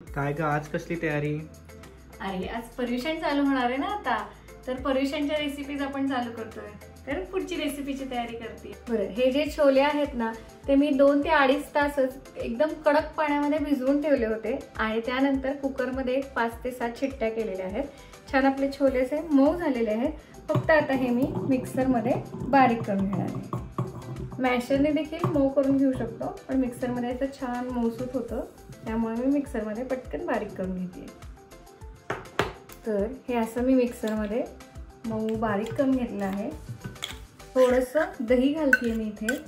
काय ग आज कसली तयारी? अरे आज पर्युषण चालू होणार आहे ना आता, तर पर्युषणच्या रेसिपीज आपण चालू करतोय, तर पुढची रेसिपीची तयारी करते। बरं, हे जे छोले आहेत ना ते मी 2 ते 2.5 तासच एकदम कडक पाण्यामध्ये भिजवून ठेवले होते आणि त्यानंतर कुकरमध्ये 5 ते 7 शिट्ट्या केलेल्या आहेत। छान आपले छोले असे मऊ झालेले आहेत। फक्त आता हे मी मिक्सरमध्ये बारीक करून घेणार आहे। मॅशरने देखील मऊ करून घेऊ शकतो, पण मिक्सरमध्ये असं छान मऊसूत होतं, त्यामुळे मी मिक्सरमध्ये पटकन बारीक करून घेते। तर हे असं मी मिक्सरमध्ये मऊ बारीक करून घेतलं आहे। थोडंसं दही घालते मी इथे।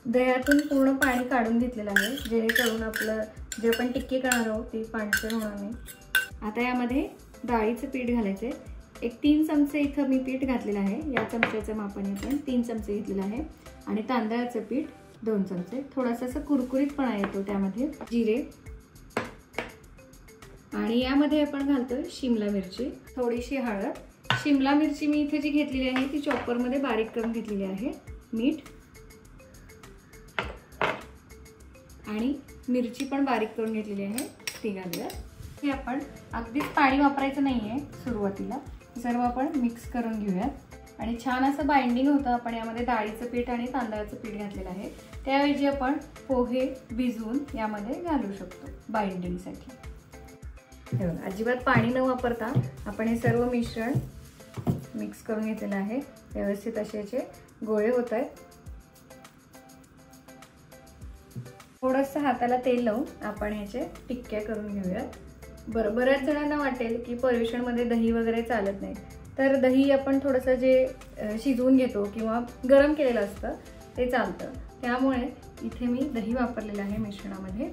दह्यातून पूर्ण पाणी काढून घेतलेलं आहे, जेणेकरून आपलं जे आपण टिक्की करणार आहोत ते पाणसर होणार नाही। आता यामध्ये डाळीचं पीठ घालायचे। एक 3 चमचे इथं मी पीठ घातलेलं आहे। या चमच्याच्या मापाने आपण 3 चमचे घेतलेलं आहे आणि तांदळाचं पीठ 2 चमचे। थोडासा असं कुरकुरीतपणा येतो त्यामध्ये। जिरे आणि यामध्ये आपण घालतोय शिमला मिरची, थोडीशी हळद। शिमला मिरची मी इथे जी घेतलेली आहे ती चॉपरमध्ये बारीक करून घेतलेली आहे। मीठ आणि मिरची पण बारीक करून घेतलेली आहे, ती घालूया। हे आपण अगदीच पाणी वापरायचं नाहीये सुरुवातीला, सर्व आपण मिक्स करून घेऊयात आणि छान असं बाइंडिंग होतं। आपण यामध्ये डाळीचं पीठ आणि तांदळाचं पीठ घातलेलं आहे, त्याऐवजी आपण पोहे भिजवून यामध्ये घालू शकतो बाइंडिंगसाठी। अजिबात पाणी न वापरता आपण हे सर्व मिश्रण मिक्स करून घेतलेलं आहे। व्यवस्थित असे याचे गोळे होत आहेत। थोडंसं हाताला तेल लावून आपण याचे टिक्क्या करून घेऊयात। बऱ्याच जणांना वाटेल की पर्युषणमध्ये दही वगैरे चालत नाही, तर दही आपण थोडंसं जे शिजवून घेतो किंवा गरम केलेलं असतं ते चालतं, त्यामुळे इथे मी दही वापरलेलं आहे मिश्रणामध्ये।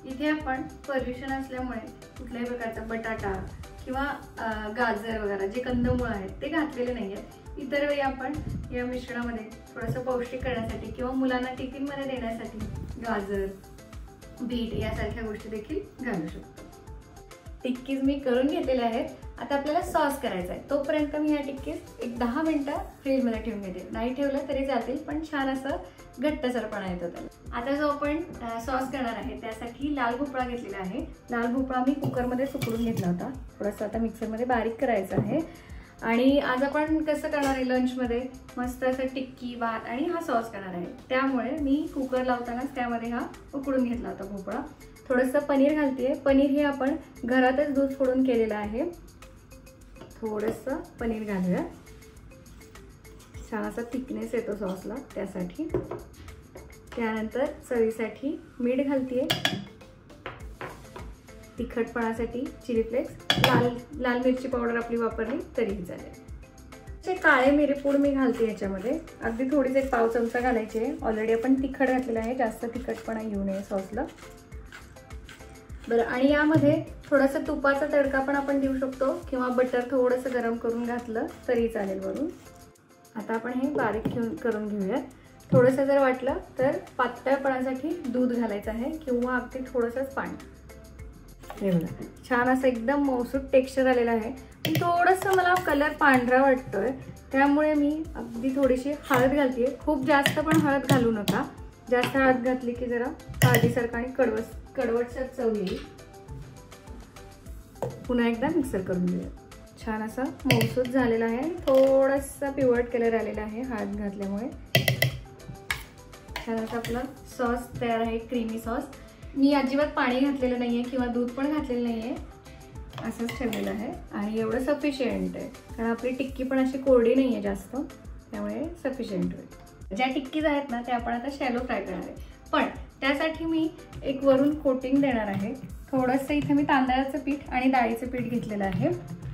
इथे आपण पर्युषण असल्यामुळे कुठल्याही प्रकारचा बटाटा किंवा गाजर वगैरे जे कंदमूळ आहेत ते घातलेले नाही आहेत। इतर वेळी आपण या मिश्रणामध्ये थोडंसं पौष्टिक करण्यासाठी किंवा मुलांना टिफिनमध्ये देण्यासाठी गाजर, बीट यासारख्या गोष्टी देखील घालू शकतो। टिक्कीज मी करून घेतलेल्या आहेत। आता आपल्याला सॉस करायचा आहे, तोपर्यंत मी या टिक्कीज एक 10 मिनिटं फ्रीजमध्ये ठेवून घेते। नाही ठेवलं तरी चालतील, पण छान असं घट्टसरपणा येतो त्याला। आता जो आपण सॉस करणार आहे त्यासाठी लाल भोपळा घेतलेला आहे। लाल भोपळा मी कुकरमध्ये सुकवून घेतला होता, थोडासा आता मिक्सरमध्ये बारीक करायचा आहे। आणि आज आपण कसं करणार आहे, लंचमध्ये मस्त असं टिक्की, भात आणि हा सॉस करणार आहे, त्यामुळे मी कुकर लावतानाच त्यामध्ये हा उकडून घेतला होता भोपळा। थोडंसं पनीर घालते। पनीर हे आपण घरातच दूध फोडून केलेलं आहे। थोडंसं पनीर घालूया, छान असा थिकनेस येतो सॉसला त्यासाठी। त्यानंतर चवीसाठी मीठ घालते, तिखटपणासाठी चिली फ्लेक्स, लाल मिरची पावडर आपली वापरली तरीही चालेल। काळे मिरेपूड मी घालते याच्यामध्ये, अगदी थोडीच एक पाव चमचा घालायची आहे। ऑलरेडी आपण तिखट घातलेलं आहे, जास्त तिखटपणा येऊ नये सॉसला। बरं, आणि यामध्ये थोडासा तुपाचा तडका पण आपण देऊ शकतो किंवा बटर थोडंसं गरम करून घातलं तरी चालेल वरून। आता आपण हे बारीक करून घेऊया। थोडंसं जर वाटलं तर पातळपणासाठी दूध घालायचं आहे किंवा अगदी थोडंसंच पाणी। हे बघा, छान असं एकदम मऊसूत टेक्स्चर आलेलं आहे। थोडंसं मला कलर पांढरा वाटतोय, त्यामुळे मी अगदी थोडीशी हळद घालते। खूप जास्त पण हळद घालू नका, जास्त हळद घातली की जरा काळजीसारखं आणि कडवटसर चव येईल। पुन्हा एकदा मिक्सर करून घेऊया। छान असा मऊसूत झालेला आहे, थोडासा पिवळट कलर आलेला आहे हळद घातल्यामुळे। छान असा आपला सॉस तयार आहे, क्रीमी सॉस। मी अजिबात पाणी घातलेलं नाहीये किंवा दूध पण घातलेलं नाहीये, असंच ठेवलेलं आहे आणि एवढं सफिशियंट आहे, कारण आपली टिक्की पण अशी कोरडी नाहीये जास्त, त्यामुळे सफिशियंट होईल। ज्या टिक्कीज आहेत ना त्या आपण आता शॅलो फ्राय करणार आहे, पण त्यासाठी मी एक वरून कोटिंग देणार आहे। थोडंसं इथे मी तांदळाचं पीठ आणि डाळीचं पीठ घेतलेलं आहे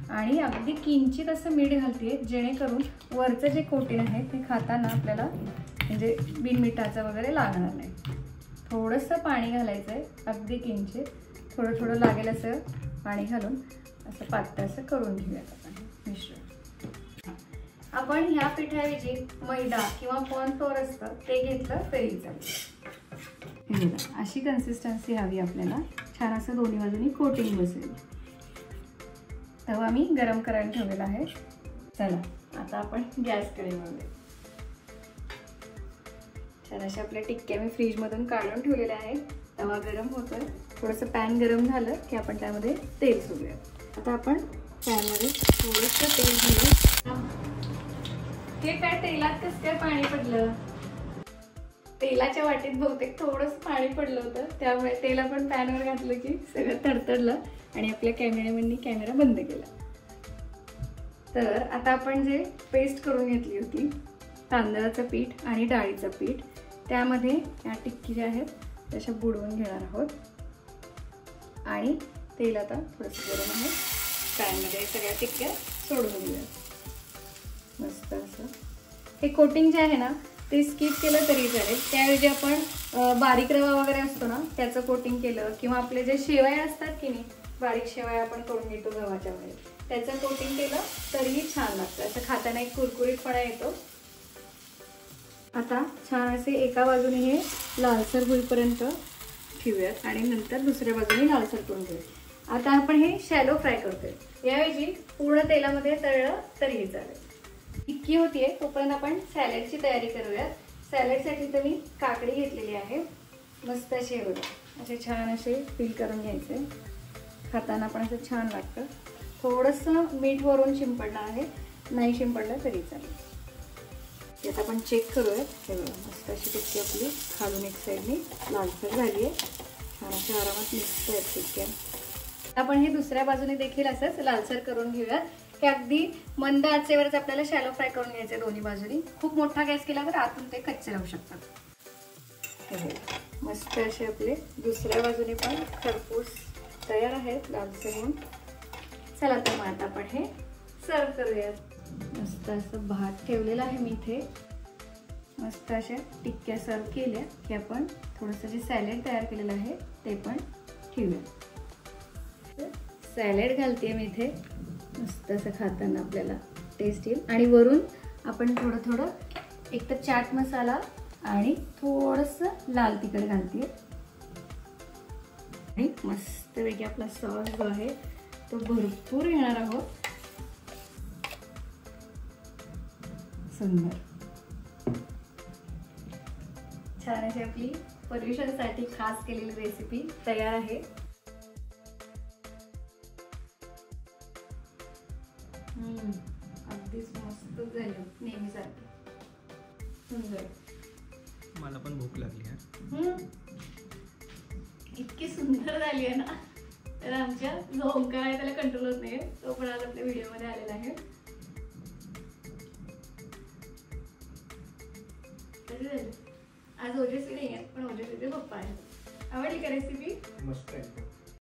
आणि अगदी किंचित असं मीठ घालते, जेणेकरून वरचं जे कोटिंग आहे ते खाताना आपल्याला म्हणजे बिनमिठाचं वगैरे लागणार नाही। थोडंसं पाणी घालायचं आहे, अगदी किंचित, थोडं थोडं लागेल असं पाणी घालून असं पातळ असं करून घेऊयात आपण मिश्रण। आपण ह्या पिठाऐवजी मैदा किंवा कॉर्नफ्लोअर असतं ते घेतलं तरी चालेल। अशी कन्सिस्टन्सी हवी आपल्याला, छान असं दोन्ही बाजूनी कोटिंग बसेल। तवा मी गरम करायला ठेवलेला आहे। चला आता आपण गॅसकडे वळूया। छान अशा आपल्या टिक्क्या मी फ्रीजमधून काढून ठेवलेल्या आहेत। तवा गरम होतोय, थोडंसं पॅन गरम झालं की आपण त्यामध्ये तेल सोडूया. आता आपण पॅनमध्ये थोडंसं तेल घालूया. हे काय तेलात कसं काय पाणी पडलं? तेलाच्या वाटीत बहुतेक थोडंसं पाणी पडलं होतं, त्यामुळे तेल आपण पॅनवर घातलं की सगळं तडतडलं आणि आपल्या कॅमेरामॅननी कॅमेरा बंद केला. तर आता आपण जे पेस्ट करून घेतली होती तांदळाचं पीठ आणि डाळीचं पीठ, त्यामध्ये या टिक्की ज्या आहेत त्याच्या बुडवून घेणार आहोत. आणि तेल आता थोडंसं गरम आहे, पॅनमध्ये सगळ्या टिक्क्या सोडून घेऊया. मस्त असं हे कोटिंग जे आहे ना ते स्किप केलं तरी चालेल. त्याऐवजी आपण बारीक रवा वगैरे असतो ना त्याचं कोटिंग केलं, किंवा आपले जे शेवया असतात की नाही, बारीक शेवया आपण करून घेतो गव्हाच्या वगैरे, त्याचं कोटिंग केलं तरीही छान लागतं. असं खाताना एक कुरकुरीतपणा येतो. आता छान असे एका बाजूने हे लालसर होईपर्यंत ठेवूयात आणि नंतर दुसऱ्या बाजूने लालसर करून घेऊयात. आता आपण हे शॅलो फ्राय करतोय, याऐवजी पूर्ण तेलामध्ये तळलं तरीही चालेल. टिक्की होतीये तोपर्यंत आपण सॅलडची तयारी करूयात. सॅलडसाठी तर मी काकडी घेतलेली आहे. मस्त असे बघा असे छान असे पील करून घ्यायचे. खाताना पण असं छान लागतं. थोडंसं मीठ वरून शिंपडणार आहे, नाही शिंपडलं तरी चालेल. आता आपण चेक करूयात. हे बघा मस्त अशी टिक्की आपली खालून एक साईडने लालसर झाली आहे. छान अशा आरामात मिक्स आहेत टिक्क्या. आपण हे दुसऱ्या बाजूने देखील असंच लालसर करून घेऊयात. हे अगदी मंद आचेवरच आपल्याला शॅलो फ्राय करून घ्यायचे दोन्ही बाजूनी. खूप मोठा गॅस केला तर आतून ते कच्चे राहू शकतात. हे मस्त असे आपले दुसऱ्या बाजूने पण खरपूस तयार आहेत लालसर होऊन. चला तर मग आता आपण हे सर्व करूयात. मस्त असं भात ठेवलेला आहे मी इथे. मस्त अशा टिक्क्या सर्व केल्या की आपण थोडंसं जे सॅलड तयार केलेलं आहे ते पण ठेवूया. सॅलड घालते मी इथे. मस्त असं खाताना आपल्याला टेस्ट येईल. आणि वरून आपण थोडं थोडं एक तर चाट मसाला आणि थोडंसं लाल तिखट घालते. आणि मस्तपैकी आपला सॉस जो आहे तो भरपूर घेणार आहोत. सुंदर छान अशी आपली पर्युषणसाठी खास केलेली रेसिपी तयार आहे. अगदीच मस्त झालं नेहमीसारखं. सुंदर. मला पण भूक लागली आहे. इतकी सुंदर झाली आहे ना, तर आमच्या जो ओंकार आहे त्याला कंट्रोल होत नाही. तो पण आज आपल्या व्हिडिओ मध्ये आलेला आहे. आज ओजस्वी नाही आहे, पण ओजस्वीचे पप्पा आहेत. आवडली का रेसिपी? मस्त आहे.